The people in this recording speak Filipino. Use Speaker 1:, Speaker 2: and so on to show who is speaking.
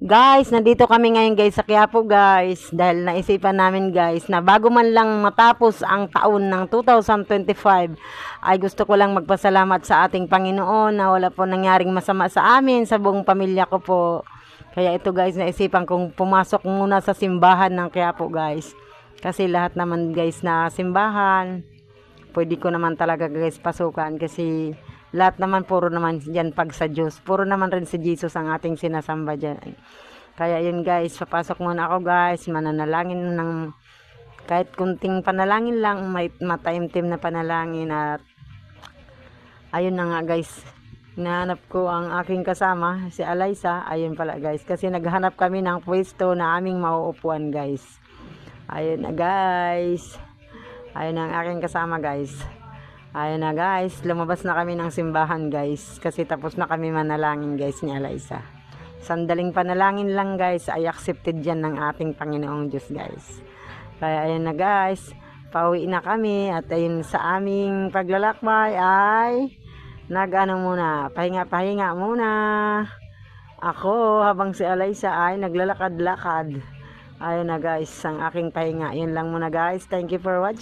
Speaker 1: Guys, nandito kami ngayon guys sa Quiapo guys dahil naisipan namin guys na bago man lang matapos ang taon ng 2025 ay gusto ko lang magpasalamat sa ating Panginoon na wala po nangyaring masama sa amin, sa buong pamilya ko po. Kaya ito guys, naisipan kong pumasok muna sa simbahan ng Quiapo guys. Kasi lahat naman guys na simbahan, pwede ko naman talaga guys pasukan kasi lahat naman puro naman yan pag sa Diyos. Puro naman rin si Jesus ang ating sinasamba dyan. Kaya yun guys, papasok muna ako guys. Mananalangin ng kahit kunting panalangin lang. May mataimtim na panalangin. At ayun na nga guys. Hinahanap ko ang aking kasama, si Alaysa. Ayun pala guys. Kasi naghanap kami ng pwesto na aming mauupuan guys. Ayun na guys. Ayun ang aking kasama guys. Ayun na guys, lumabas na kami ng simbahan guys. Kasi tapos na kami manalangin guys ni Alaysa. Sandaling panalangin lang guys, ay accepted yan ng ating Panginoong Diyos guys. Kaya ayun na guys, pauwi na kami. At ayun sa aming paglalakbay ay nag-ano muna, pahinga-pahinga muna. Ako habang si Alaysa ay naglalakad-lakad. Ayun na guys, ang aking pahinga. Yun lang muna guys, thank you for watching.